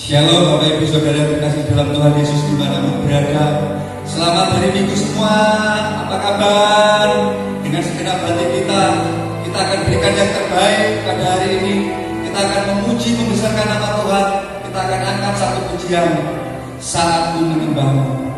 Shalom Bapak Ibu Saudara yang terkasih dalam Tuhan Yesus dimanapun berada. Selamat hari Minggu semua. Apa kabar? Dengan segenap hati kita akan berikan yang terbaik pada hari ini. Kita akan memuji membesarkan nama Tuhan. Kita akan angkat satu pujian, Saatku Menyembahmu. Menyembahmu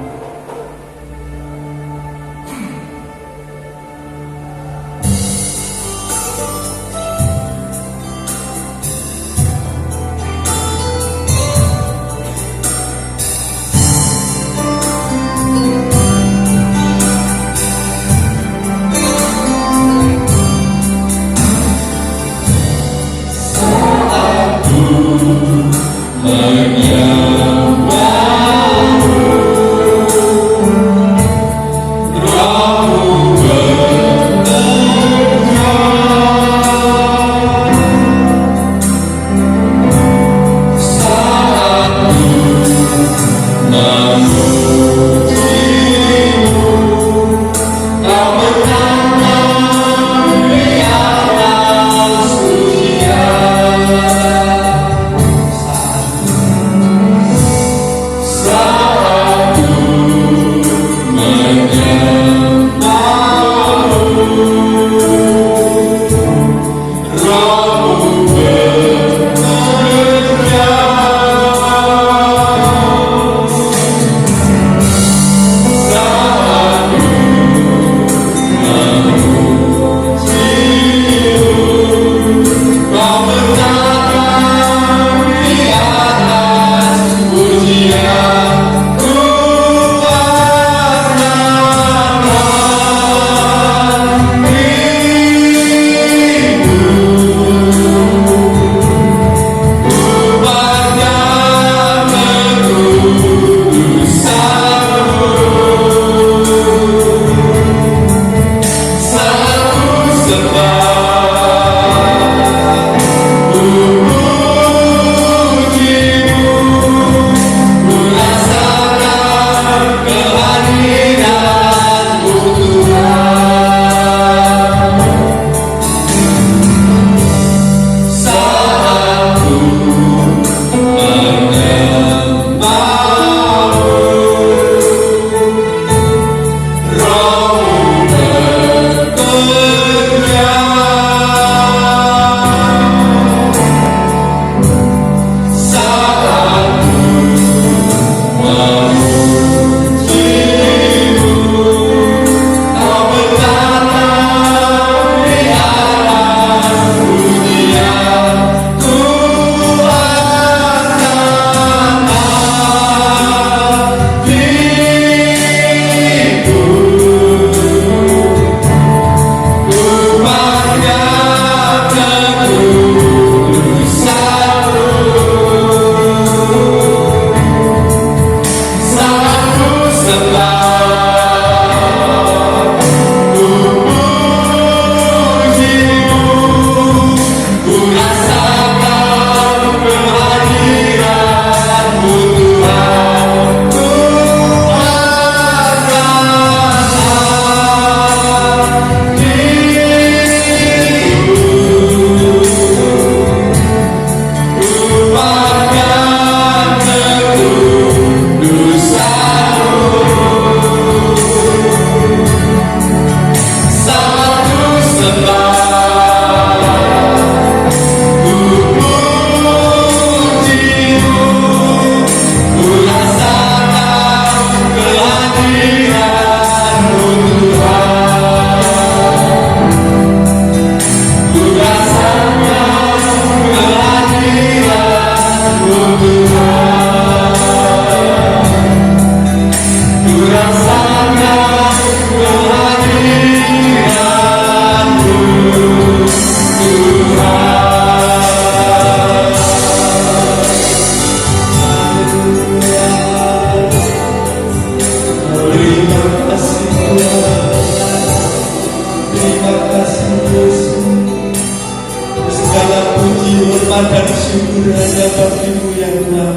hormat dan syukur hanya bagi-Mu ya Tuhan.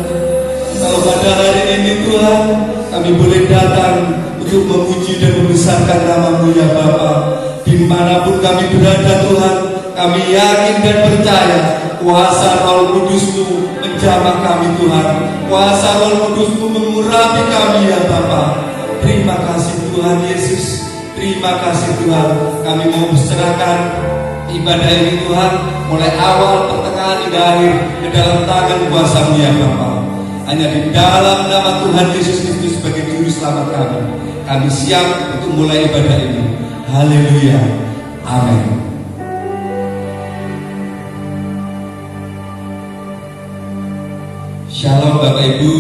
Kalau pada hari ini Tuhan, kami boleh datang untuk memuji dan membesarkan nama-Mu ya Bapa. Dimanapun kami berada Tuhan, kami yakin dan percaya kuasa Roh Kudus-Mu menjamah kami Tuhan. Kuasa Roh Kudus-Mu mengurapi kami ya Bapa. Terima kasih Tuhan Yesus. Terima kasih Tuhan. Kami mau berserahkan ibadah ini Tuhan, mulai awal, pertengahan, hingga akhir ke dalam tangan kuasa-Mu ya Bapa. Hanya di dalam nama Tuhan Yesus Kristus sebagai Juru Selamat kami siap untuk mulai ibadah ini. Haleluya. Amin. Shalom Bapak Ibu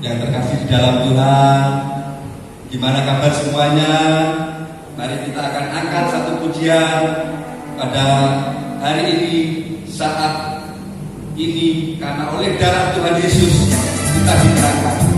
yang terkasih di dalam Tuhan. Gimana kabar semuanya? Mari kita akan angkat satu pujian pada hari ini, saat ini, karena oleh darah Tuhan Yesus kita diterangkan.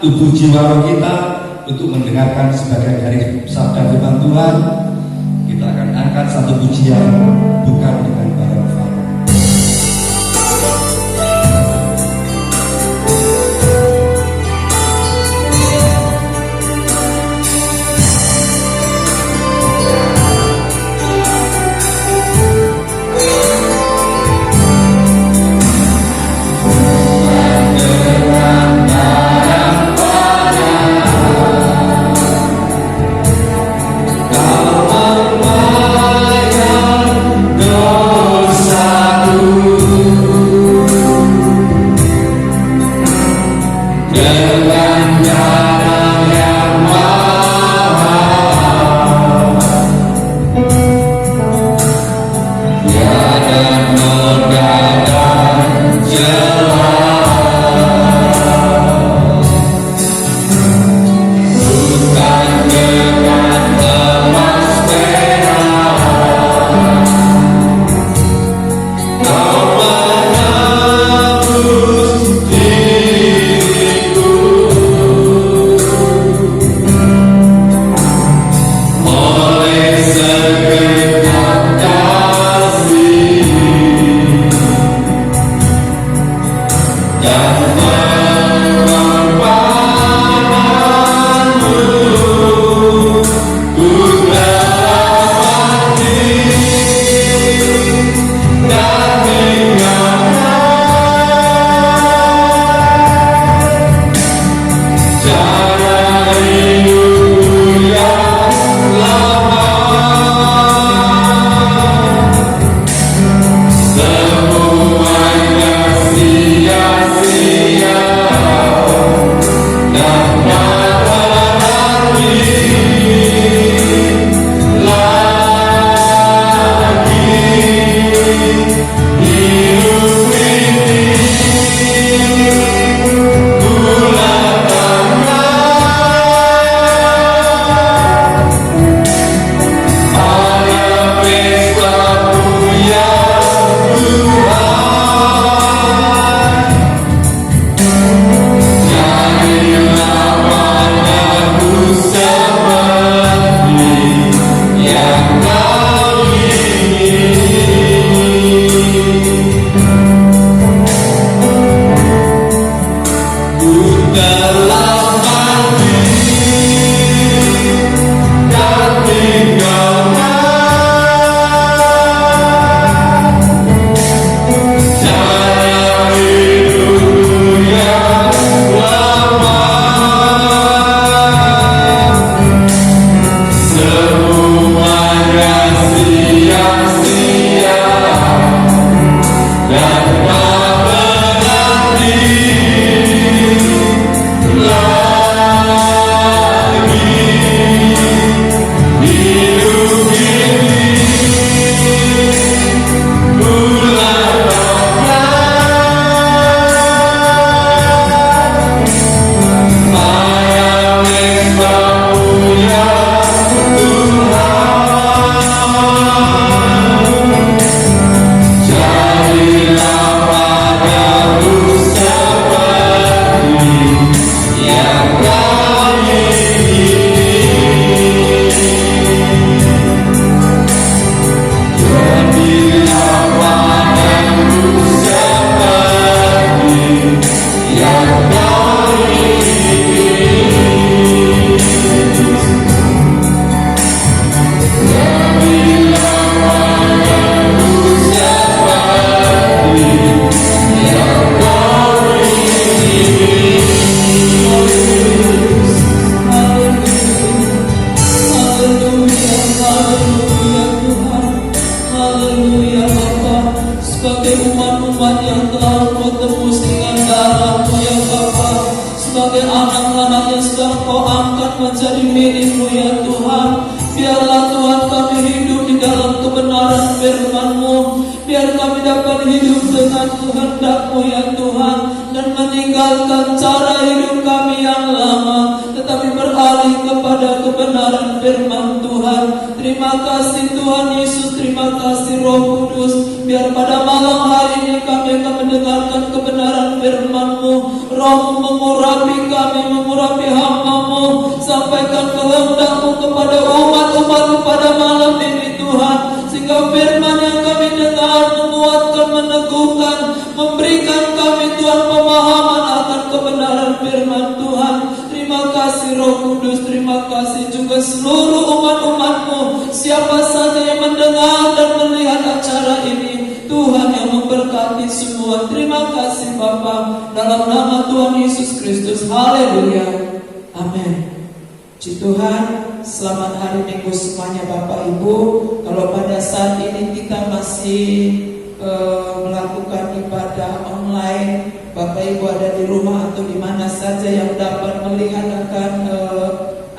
tubuh jiwa kita untuk mendengarkan sebagian dari sabda firman Tuhan. Kita akan angkat satu pujian bukan dengan barang fana. Mendengar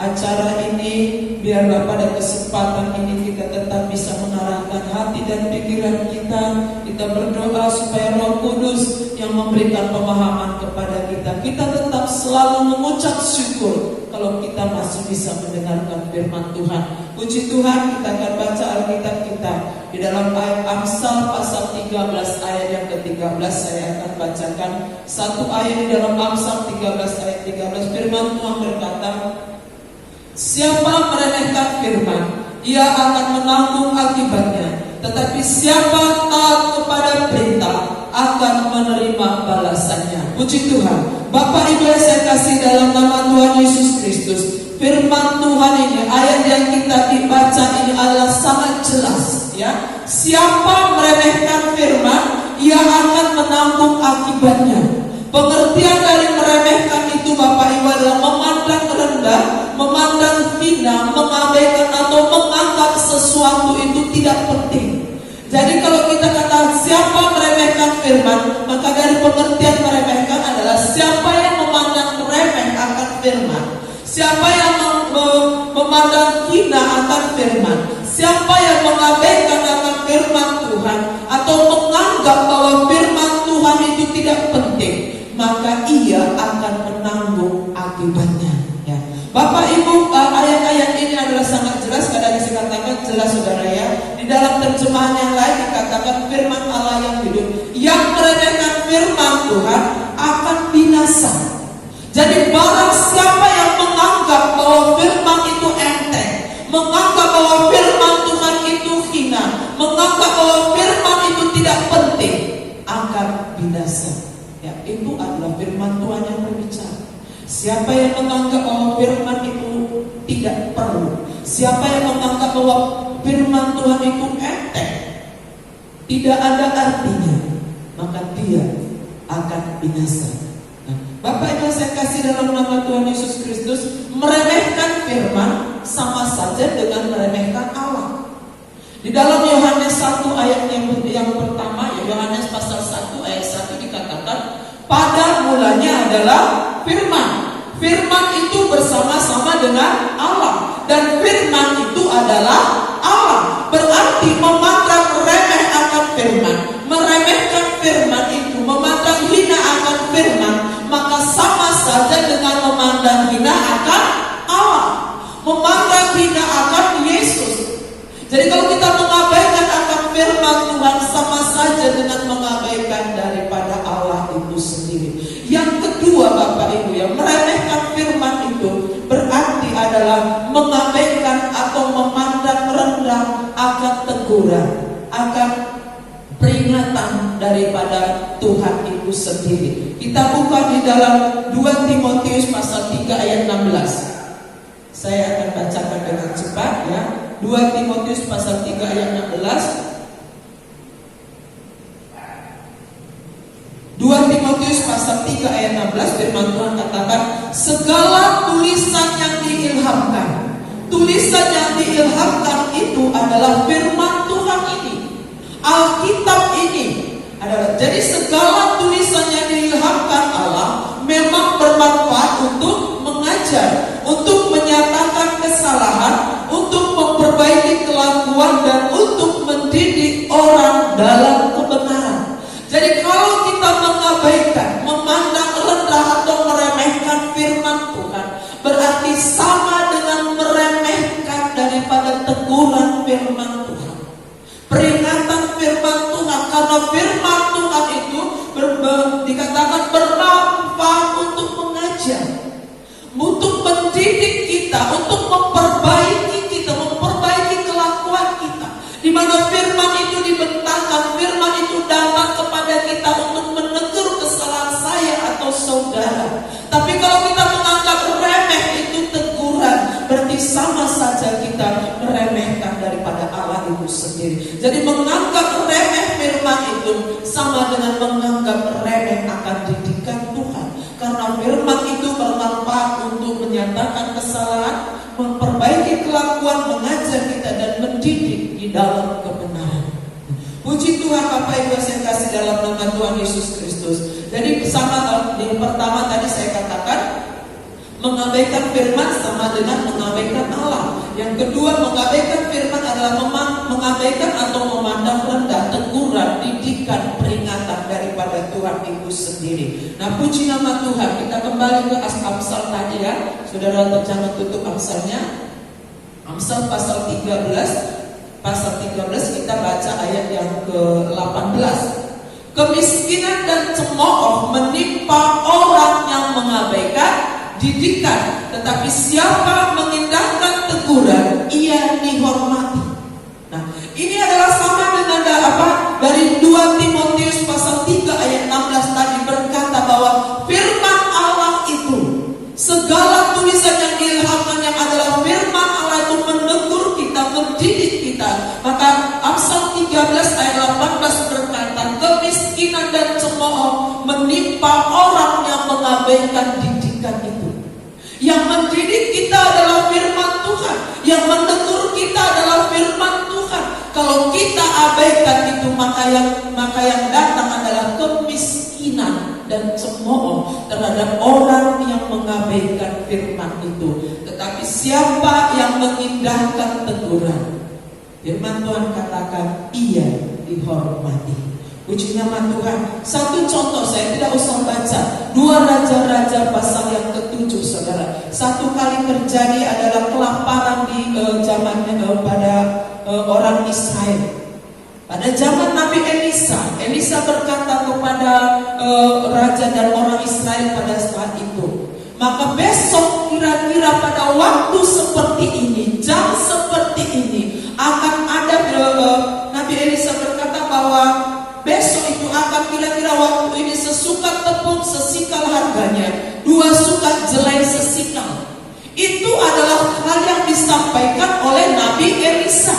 acara ini, biarlah pada kesempatan ini kita tetap bisa mengarahkan hati dan pikiran kita. Kita berdoa supaya Roh Kudus yang memberikan pemahaman kepada kita, kita tetap selalu mengucap syukur kalau kita masih bisa mendengarkan firman Tuhan. Puji Tuhan, kita akan baca Alkitab kita di dalam ayat Amsal pasal 13 ayat yang ke-13. Saya akan bacakan satu ayat di dalam Amsal 13 ayat 13. Firman Tuhan berkata, siapa meremehkan firman, ia akan menanggung akibatnya. Tetapi siapa taat kepada perintah akan menerima balasannya. Puji Tuhan. Bapak Ibu yang saya kasih dalam nama Tuhan Yesus Kristus, firman Tuhan ini, ayat yang kita dibaca ini adalah sangat jelas, ya. Siapa meremehkan firman, ia akan menanggung akibatnya. Pengertian dari meremehkan itu, Bapak Ibu, adalah memandang rendah, memandang hina, mengabaikan atau menganggap sesuatu itu tidak penting. Jadi kalau kita kata siapa meremehkan firman, maka dari pengertian meremehkan adalah siapa yang memandang remeh akan firman, siapa yang memandang hina akan firman, siapa yang mengabaikan akan firman Tuhan, atau menganggap bahwa firman Tuhan itu tidak penting, maka ia akan menanggung akibatnya, ya. Bapak Ibu, ayat-ayat ini adalah sangat jelas. Kadang saya katakan jelas, saudara, ya. Di dalam terjemahan yang lain dikatakan firman Allah yang hidup. Yang meremehkan firman Tuhan akan binasa. Jadi barang siapa yang menganggap bahwa firman itu enteng, menganggap bahwa firman Tuhan itu hina, menganggap bahwa firman itu tidak penting, akan binasa. Ya, itu adalah firman Tuhan yang berbicara. Siapa yang menganggap bahwa firman itu tidak perlu, siapa yang menganggap bahwa firman Tuhan itu enteng, tidak ada artinya, maka dia akan binasa. Nah, Bapak Ibu saya kasih dalam nama Tuhan Yesus Kristus, meremehkan firman sama saja dengan meremehkan Allah. Di dalam Yohanes 1 ayat yang pertama, Yohanes pasal 1 ayat 1 dikatakan, pada mulanya adalah firman. Firman itu bersama-sama dengan Allah, dan firman itu adalah Allah. Berarti memandang remeh akan firman, meremehkan firman itu, memandang hina akan firman, maka sama saja dengan memandang hina akan Allah, memandang hina akan Yesus. Jadi kalau kita mengabaikan akan firman Tuhan, sama saja dengan mengabaikan daripada Allah itu sendiri. Yang kedua, Bapak Ibu, yang meremehkan firman itu berarti adalah mengabaikan atau memandang rendah akan teguran, akan peringatan daripada Tuhan itu sendiri. Kita buka di dalam 2 Timotius pasal 3 ayat 16. Saya akan bacakan dengan cepat, ya. 2 Timotius pasal 3 ayat 16. 2 Timotius pasal 3 ayat 16, firman Tuhan katakan, segala tulisan yang diilhamkan. Tulisan yang diilhamkan itu adalah firman Tuhan ini, Alkitab ini adalah. Jadi segala tulisan yang diilhamkan Allah memang bermanfaat untuk mengajar, untuk menyatakan kesalahan, untuk memperbaiki kelakuan, dan untuk mendidik orang dalam kebenaran. Jadi kalau kita mengabaikan, memandang rendah atau meremehkan firman Tuhan, berarti sama dengan meremehkan daripada teguran firman Tuhan, peringatan firman Tuhan. Karena firman Tuhan itu dikatakan bermanfaat untuk mengajar, untuk mendidik kita, untuk memperbaiki kita, memperbaiki kelakuan kita. Di mana firman itu dibentangkan, firman itu datang kepada kita untuk menegur kesalahan saya atau saudara. Tapi kalau kita menganggap remeh itu teguran, berarti sama saja kita meremehkan daripada Allah itu sendiri. Jadi menganggap remeh firman itu sama dengan menganggap remeh akan didikan Tuhan. Karena firman itu bermanfaat untuk menyatakan kesalahan, memperbaiki kelakuan, mengajar kita, dan mendidik di dalam kebenaran. Puji Tuhan, Bapak Ibu saya kasih dalam nama Tuhan Yesus Kristus. Jadi bersama yang pertama tadi saya katakan, Mengabaikan firman sama dengan mengabaikan Allah. Yang kedua, mengabaikan firman adalah mengabaikan atau memandang rendah teguran, didikan, peringatan daripada Tuhan itu sendiri. Nah, puji nama Tuhan. Kita kembali ke Amsal tadi ya. Saudara jangan tutup Amsalnya. Amsal pasal 13. Pasal 13 kita baca ayat yang ke-18. Kemiskinan dan cemooh menimpa orang yang mengabaikan didikan, tetapi siapa mengindahkan teguran, ia dihormati. Nah, ini adalah sama dengan dari 2 Timotius pasal 3 ayat 16 tadi berkata bahwa firman Allah itu, segala tulisan yang diilhamkan yang adalah firman Allah itu menegur kita, mendidik kita. Maka Amsal 13 ayat 18 berkata, kemiskinan dan cemooh menimpa orang yang mengabaikan didikan itu. Yang mendidik kita adalah firman Tuhan, yang menegur kita adalah firman Tuhan. Kalau kita abaikan itu, maka yang datang adalah kemiskinan dan cemooh terhadap orang yang mengabaikan firman itu. Tetapi siapa yang mengindahkan teguran, firman Tuhan katakan ia dihormati. Puji nama Tuhan. Satu contoh, saya tidak usah baca 2 Raja-Raja pasal yang ke-7, saudara. Satu kali terjadi adalah kelaparan di zamannya pada orang Israel. Pada zaman Nabi Elisa berkata kepada raja dan orang Israel pada saat itu, maka besok kira-kira pada waktu seperti ini, jam seperti ini, akan ada Nabi Elisa berkata bahwa besok itu akan kira-kira waktu ini sesukat tepung sesikal harganya, 2 sukat jelai sesikal. Itu adalah hal yang disampaikan oleh Nabi Elisa.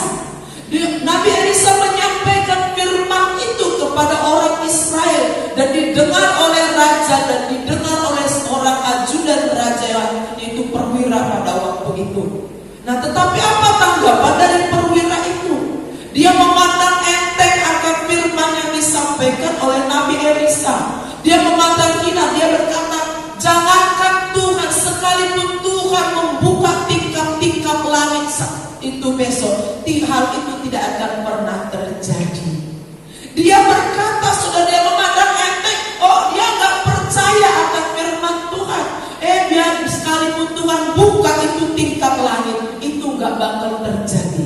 Nabi Elisa menyampaikan firman itu kepada orang Israel dan didengar oleh raja dan didengar oleh seorang ajudan raja, yaitu perwira pada waktu itu. Nah, tetapi apa tanggapan dari perwira itu? Dia memandang enteng akan firman yang disampaikan oleh Nabi Elisa. Dia memandang hina. Dia berkata, jangankan Tuhan, sekalipun Tuhan membuka tingkap-tingkap langit itu besok, hal itu tidak akan pernah terjadi. Dia berkata, sudah dia memandang enteng. Oh, dia gak percaya akan firman Tuhan. Biar sekalipun Tuhan buka itu tingkap langit, itu gak bakal terjadi.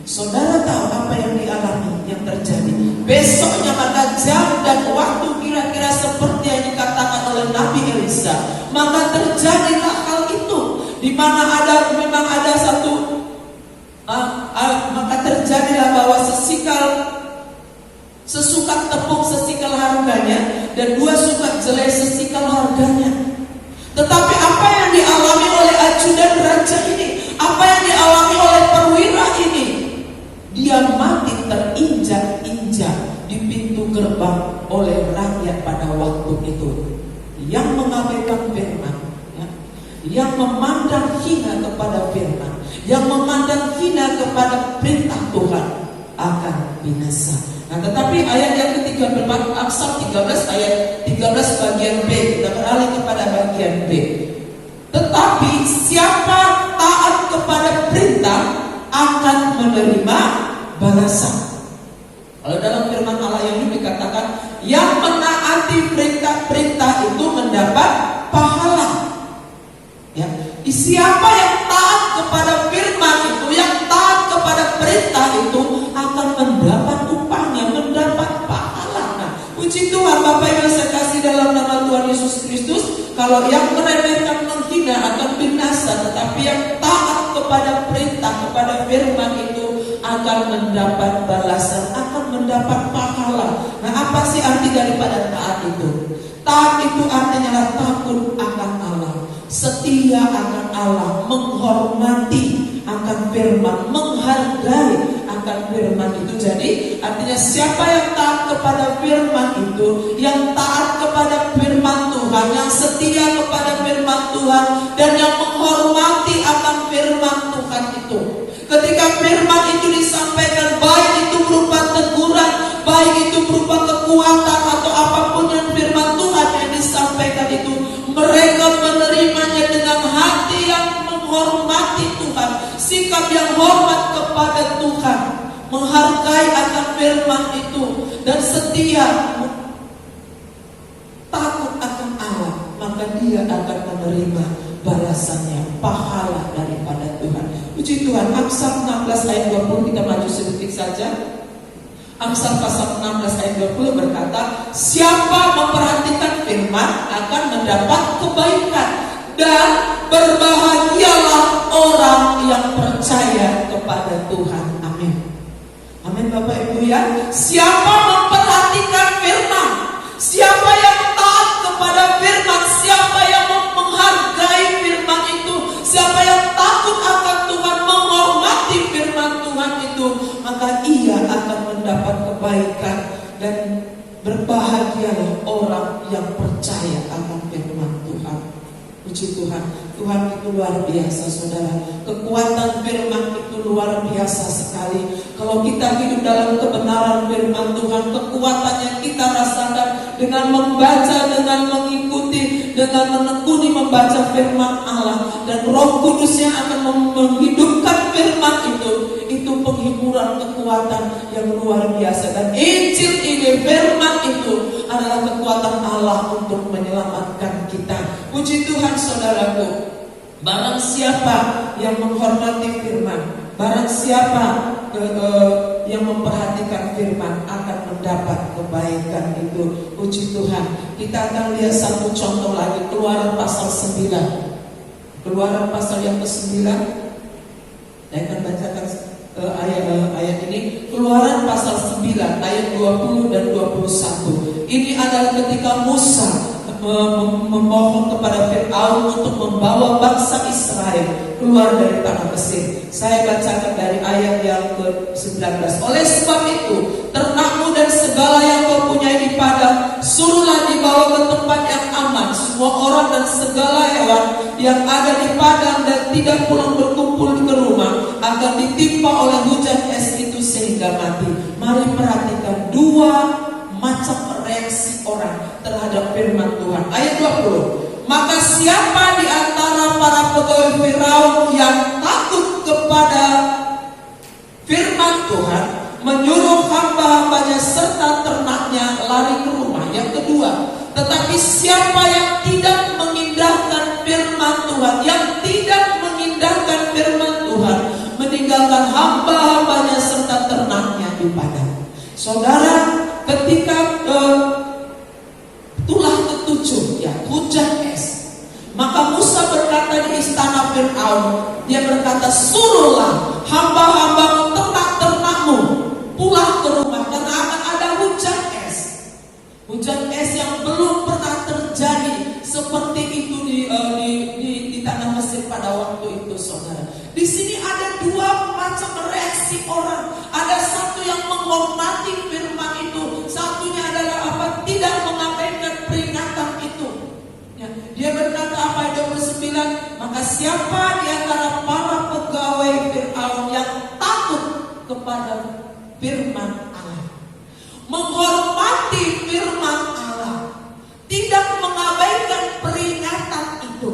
Saudara tahu apa yang dialami, yang terjadi besoknya, maka jam dan waktu kira-kira seperti yang dikatakan oleh Nabi Elisa, maka terjadilah hal itu, di mana memang ada satu maka terjadilah bahwa sesukat tepung sesikal harganya dan 2 sukat jelai sesikal harganya. Tetapi apa yang dialami oleh ajudan raja ini, apa yang dialami oleh perwira ini, dia mati terinjak-injak di pintu gerbang oleh rakyat pada waktu itu, yang mengabaikan firman, yang memandang hina kepada firman, yang memandang hina kepada perintah Tuhan, akan binasa. Nah, tetapi ayat yang ke-13, Amsal 13 ayat 13 bagian B, kita beralih kepada bagian B. Tetapi siapa taat kepada perintah akan menerima balasan. Kalau dalam firman Allah yang ini dikatakan, yang menaati perintah-perintah itu mendapat pahala. Ya, siapa yang taat kepada firman itu, yang taat kepada perintah itu, akan mendapat upahnya, mendapat pahala. Nah, puji Tuhan, Bapak Ibu saya kasih dalam nama Tuhan Yesus Kristus, kalau yang meremehkan, menghina akan binasa, tetapi yang taat kepada perintah, kepada firman itu akan mendapat balasan, akan mendapat pahala. Nah, apa sih arti daripada taat itu? Taat itu artinya takut akan Allah, setia akan Allah, menghormati akan firman, menghargai akan firman itu. Jadi artinya siapa yang taat kepada firman itu, yang taat kepada firman Tuhan, yang setia kepada firman Tuhan, dan yang menghormati akan firman Tuhan itu, ketika firman itu disampaikan, baik itu berupa teguran, baik itu berupa kekuatan atau apapun yang firman Tuhan yang disampaikan itu, mereka menerimanya dengan hati menghargai akan firman itu dan setia takut akan Allah, maka dia akan menerima balasannya, pahala daripada Tuhan. Puji Tuhan. Amsal 16 ayat 20, kita maju sedikit saja. Amsal pasal 16 ayat 20 berkata, siapa memperhatikan firman akan mendapat kebaikan, dan berbahagialah orang yang percaya kepada Tuhan. Amin. Amin Bapak Ibu ya. Siapa memperhatikan firman, siapa yang taat kepada firman, siapa yang menghargai firman itu, siapa yang takut akan Tuhan, menghormati firman Tuhan itu, maka ia akan mendapat kebaikan, dan berbahagialah orang yang percaya akan firman Tuhan. Puji Tuhan. Tuhan itu luar biasa, saudara. Kekuatan firman itu luar biasa sekali. Kalau kita hidup dalam kebenaran firman Tuhan, kekuatannya kita rasakan dengan membaca, dengan mengikuti, dengan menekuni membaca firman Allah, dan Roh Kudus yang akan menghidupkan firman itu penghiburan kekuatan yang luar biasa. Dan Injil ini, firman itu adalah kekuatan Allah untuk menyelamatkan kita. Puji Tuhan, saudaraku. Barang siapa yang menghormati firman, barang siapa yang memperhatikan firman akan mendapat kebaikan itu. Puji Tuhan. Kita akan lihat satu contoh lagi, Keluaran pasal 9. Keluaran pasal yang ke-9. Saya akan bacakan ayat ini. Keluaran pasal 9 ayat 20 dan 21. Ini adalah ketika Musa memohon kepada Fir'aun untuk membawa bangsa Israel keluar dari tanah Mesir. Saya bacakan dari ayat yang ke-19. Oleh sebab itu, ternakmu dan segala yang kau punyai di padang, suruhlah dibawa ke tempat yang aman. Semua orang dan segala hewan yang ada di padang dan tidak pulang berkumpul ke rumah akan ditimpa oleh hujan es itu sehingga mati. Mari perhatikan dua macam reaksi orang terhadap firman Tuhan. Ayat 20. Maka siapa di antara para pegawai Firaun yang takut kepada firman Tuhan, menyuruh hamba-hambanya serta ternaknya lari ke rumah. Yang kedua, tetapi siapa yang tidak mengindahkan firman Tuhan, yang tidak mengindahkan firman Tuhan, meninggalkan hamba-hambanya serta ternaknya di padang. Saudara, ketika tulah ketujuh, ya, hujan es, maka Musa berkata di istana Fir'aun, dia berkata, suruhlah hamba-hambamu, ternak-ternakmu pulang ke rumah karena akan ada hujan es. Hujan es yang belum pernah terjadi seperti itu di tanah Mesir pada waktu itu, saudara. Di sini ada dua macam reaksi orang. Ada satu yang menghormati firman itu, satunya adalah apa? Tidak mengabaikan peringatan itu. Ya, dia berkata apa? 29. Maka siapa di antara para pegawai Fir'aun yang takut kepada firman Allah, menghormati firman Allah, tidak mengabaikan peringatan itu,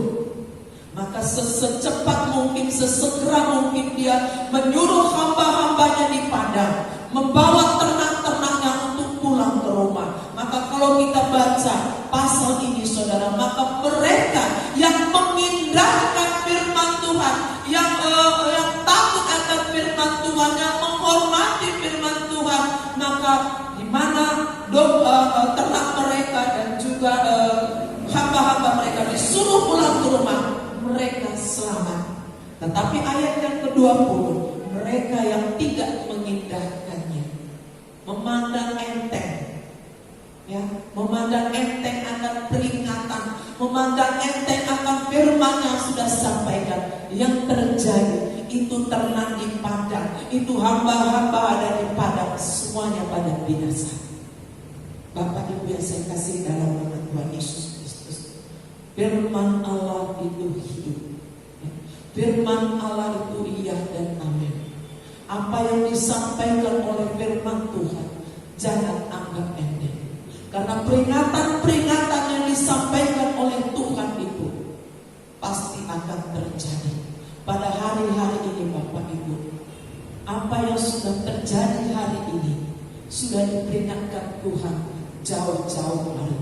maka secepat mungkin, sesegera mungkin dia menyuruh hamba-hambanya di padang, membawa ternak-ternaknya untuk pulang ke rumah. Maka kalau kita baca pasal ini, saudara, maka mereka yang mengindahkan firman Tuhan, yang takut akan firman Tuhan, yang menghormati firman Tuhan, maka di mana ternak mereka dan juga hamba-hamba mereka disuruh pulang ke rumah, mereka selamat. Tetapi ayat yang ke-20, mereka yang tidak mengindahkannya, memandang enteng, ya, memandang enteng akan peringatan, memandang enteng akan firman yang sudah sampaikan. Yang terjadi itu ternak di padang, itu hamba-hamba ada di padang, semuanya pada binasa. Bapak Ibu yang saya kasih dalam nama Tuhan Yesus Kristus, firman Allah itu hidup. Firman Allah itu iya dan amin. Apa yang disampaikan oleh firman Tuhan, jangan anggap enteng. Karena peringatan-peringatan yang disampaikan oleh Tuhan itu pasti akan terjadi pada hari-hari ini, Bapak Ibu. apa yang sudah terjadi hari ini sudah diperingatkan Tuhan jauh-jauh hari.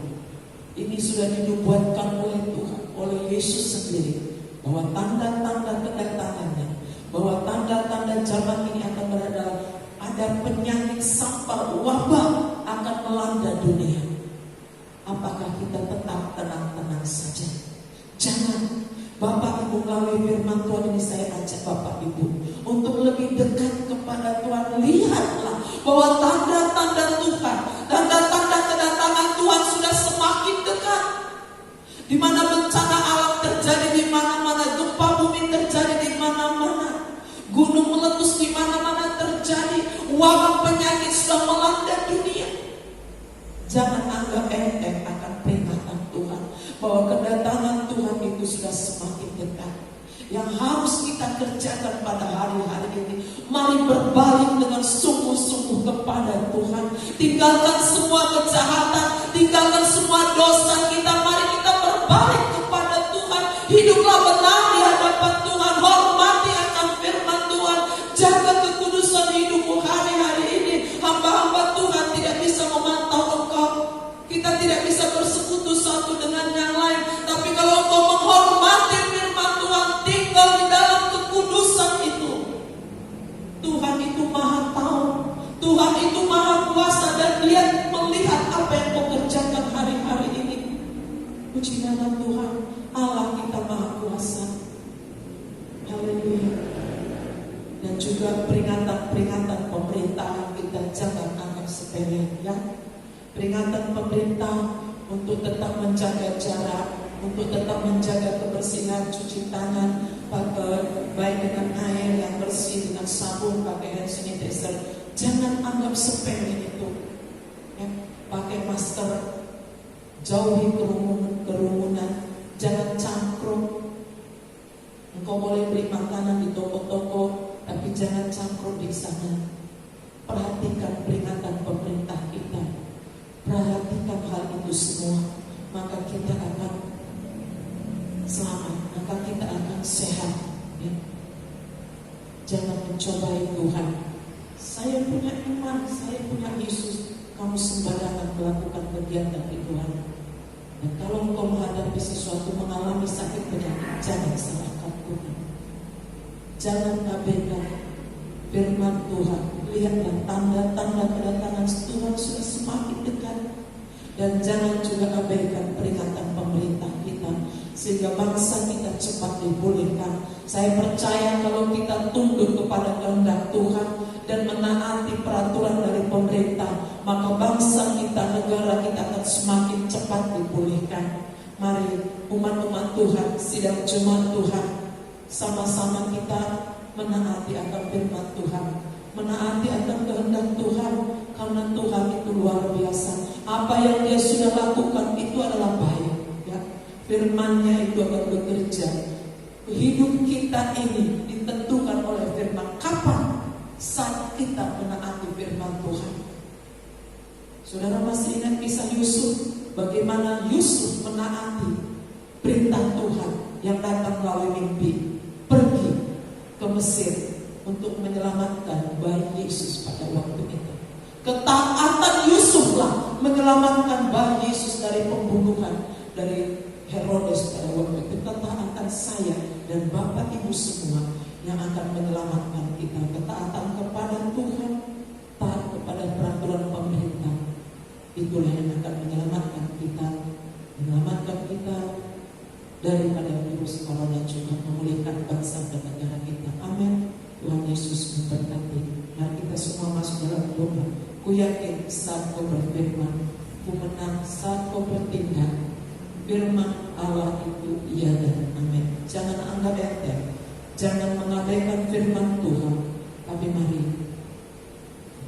Ini sudah dinubuatkan oleh Tuhan, oleh Yesus sendiri, bahwa tanda-tanda kedatangannya, bahwa tanda-tanda zaman ini akan berada, ada penyakit sampar, wabah akan melanda dunia. Apakah kita tetap tenang-tenang saja? Jangan. Bapak Ibu, melalui firman Tuhan ini saya ajak Bapak Ibu untuk lebih dekat kepada Tuhan. Lihatlah bahwa tanda-tanda Tuhan, tanda-tanda kedatangan Tuhan sudah semakin dekat. Di mana bencana alam terjadi di mana-mana, gempa bumi terjadi di mana-mana, gunung meletus di mana-mana terjadi, wabah penyakit sudah melanda dunia. Jangan anggap enteng akan peringatan Tuhan, bahwa kedatangan Tuhan itu sudah semakin dekat. Yang harus kita kerjakan pada hari-hari ini, mari berbalik dengan sungguh-sungguh kepada Tuhan. Tinggalkan semua kejahatan, tinggalkan semua dosa kita. Mari kita berbalik kepada Tuhan. Hiduplah benar di hadapan Tuhan. Hormati akan firman Tuhan. Jaga kekudusan hidupmu hari-hari ini. Hamba-hamba Tuhan tidak bisa memantau engkau. Kita tidak bisa bersekutu satu dengan yang lain. Tapi kalau engkau menghormati firman Tuhan, tinggal di dalam kekudusan itu, Tuhan itu maha tahu, Tuhan itu maha kuasa, dan Dia melihat apa yang kau kerjakan hari-hari ini. Puji nama Tuhan, Allah kita maha kuasa. Haleluya. Dan juga peringatan-peringatan pemerintahan kita jangan anggap sepele, ya. Peringatan pemerintah untuk tetap menjaga jarak, untuk tetap menjaga kebersihan, cuci tangan, baik dengan air yang bersih, dengan sabun, pakai hand sanitizer. Jangan anggap sepele itu. Ya, pakai masker, jauhi kerumunan, jangan cangkruk. Engkau boleh beli makanan di toko-toko, tapi jangan cangkruk di sana. Perhatikan peringatan pemerintah kita. Perhatikan hal itu semua, maka kita akan selamat, maka kita akan sehat, ya. Jangan mencobai Tuhan. Saya punya iman, saya punya Yesus. Kamu sembarangan melakukan kegiatan di Tuhan. Dan kalau engkau menghadapi sesuatu, mengalami sakit penyakit, jangan salahkan Tuhan. Jangan abaikan firman Tuhan. Lihatlah tanda-tanda kedatangan Tuhan sudah semakin dekat. Dan jangan juga abaikan peringatan pemerintah kita, sehingga bangsa kita cepat dipulihkan. Saya percaya kalau kita tunduk kepada kehendak Tuhan dan menaati peraturan dari pemerintah, maka bangsa kita, negara kita akan semakin cepat dipulihkan. Mari umat-umat Tuhan, sidang jemaat Tuhan, sama-sama kita menaati akan firman Tuhan, menaati akan kehendak Tuhan, karena Tuhan itu luar biasa. Apa yang Dia sudah lakukan itu adalah baik, ya. Firman-Nya itu akan bekerja. Hidup kita ini ditentukan oleh firman. Kapan? Saat kita menaati firman Tuhan. Saudara masih ingat kisah Yusuf? Bagaimana Yusuf menaati perintah Tuhan yang datang melalui mimpi, pergi ke Mesir untuk menyelamatkan bayi Yesus pada waktu itu. Ketaatan Yusuflah menyelamatkan bayi Yesus dari pembunuhan dari Herodes pada waktu itu. Ketaatan saya dan Bapak Ibu semua yang akan menyelamatkan kita. Ketaatan kepada Tuhan, taat kepada peraturan pemerintah, itulah yang akan menyelamatkan kita daripada virus corona, juga memulihkan bangsa dan negara kita. Amin. Tuhan Yesus memberkati. Mari kita semua masuk dalam doa. Ku yakin saat kau berfirman, ku menang saat kau bertindak. Firman Allah itu iya dan amin. Jangan anggap enteng, jangan mengabaikan firman Tuhan, tapi mari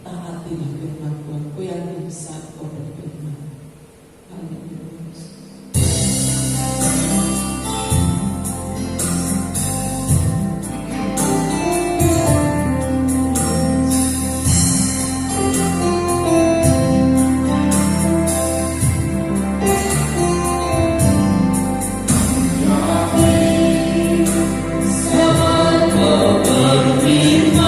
taatilah firman Tuhan. Ku yakin saat kau berfirman. Amin. Saat kau berfirman,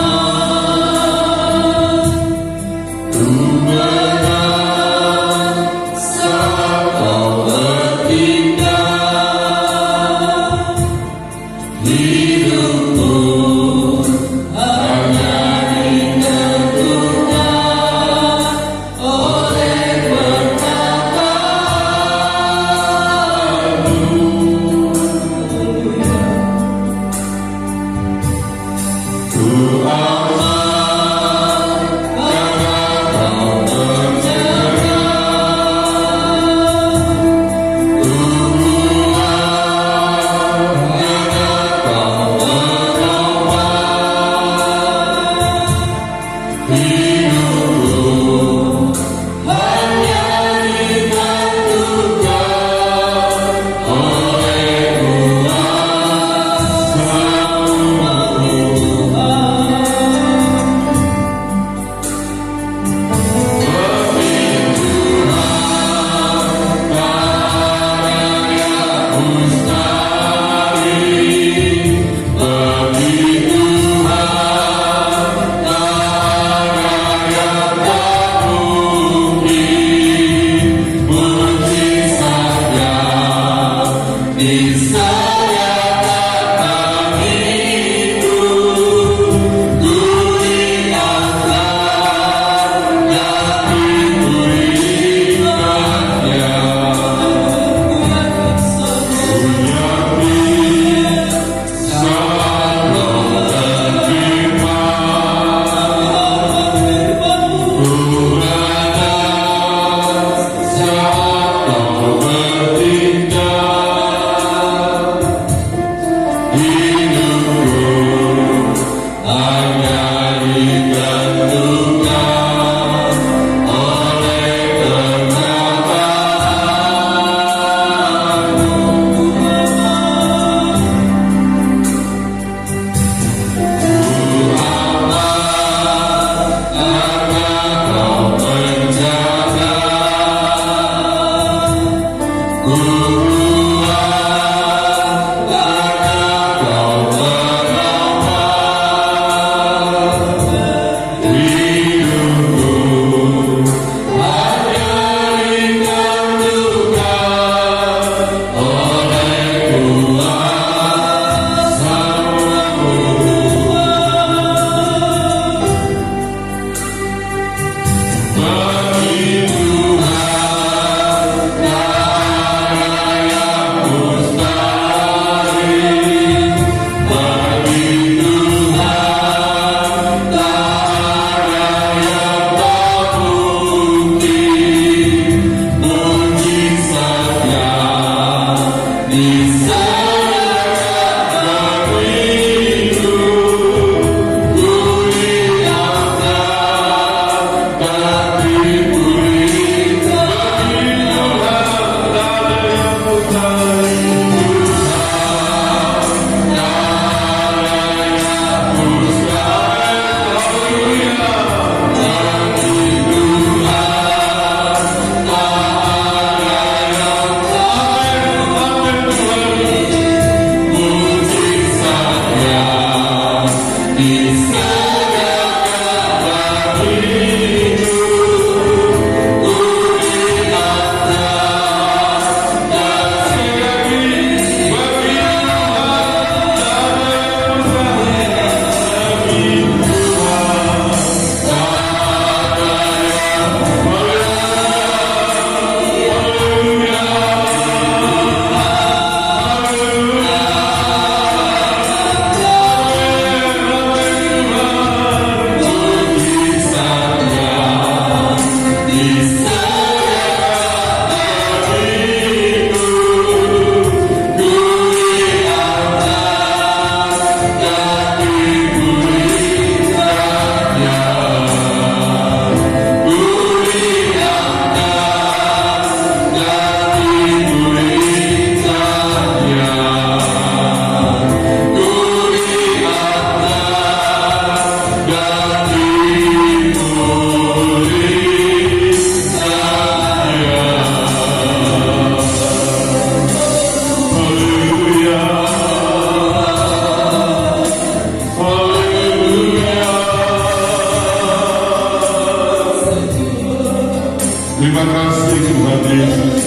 Terima kasih Tuhan Yesus.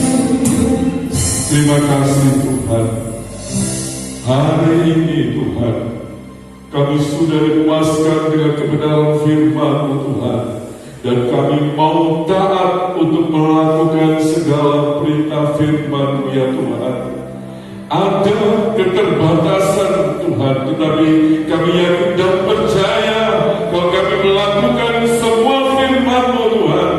Terima kasih Tuhan. Hari ini Tuhan, kami sudah dipuaskan dengan kebenaran firman-Mu Tuhan. Dan kami mau taat untuk melakukan segala perintah firman-Mu ya Tuhan. Ada keterbatasan Tuhan, tetapi kami yakin dan percaya kalau kami melakukan semua firman-Mu Tuhan,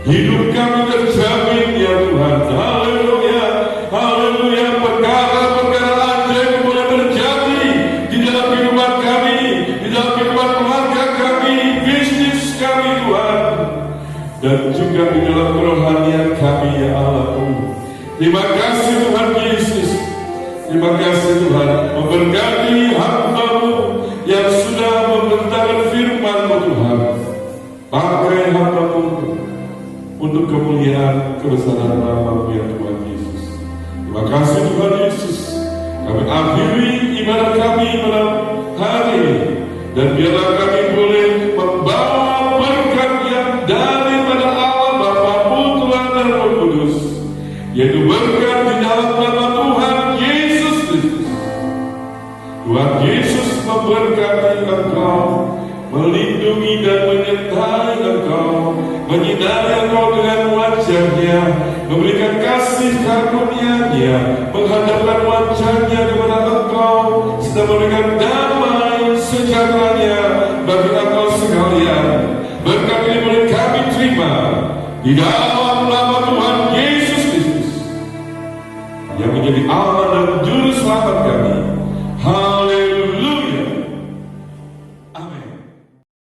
hidup kami terjamin ya Tuhan. Haleluya, haleluya. Perkara-perkara ajaib boleh terjadi di dalam kehidupan kami, di dalam kehidupan keluarga kami, bisnis kami Tuhan, dan juga di dalam kerohanian kami ya Allahku. Terima kasih Tuhan Yesus. Terima kasih Tuhan, memberkati hamba-Mu yang sudah membentangkan firman-Mu Tuhan. Pakai hamba-Mu untuk kemuliaan kebesaran nama-Mu ya Tuhan Yesus. Terima kasih Tuhan Yesus. Kami akhiri ibadah kami malam hari ini, dan biarlah kami boleh membawa berkat yang daripada Allah Bapa, Putra dan Roh Kudus, yaitu berkat di dalam nama Tuhan Yesus Kristus. Tuhan Yesus memberkati engkau, melindungi dan menyertai engkau, menyinari engkau dengan wajah-Nya, memberikan kasih karunia-Nya, menghadapkan wajah-Nya kepada engkau, serta memberikan damai sejahtera-Nya bagi engkau sekalian. Berkat ini boleh kami terima di dalam nama Tuhan Yesus Kristus, yang menjadi Allah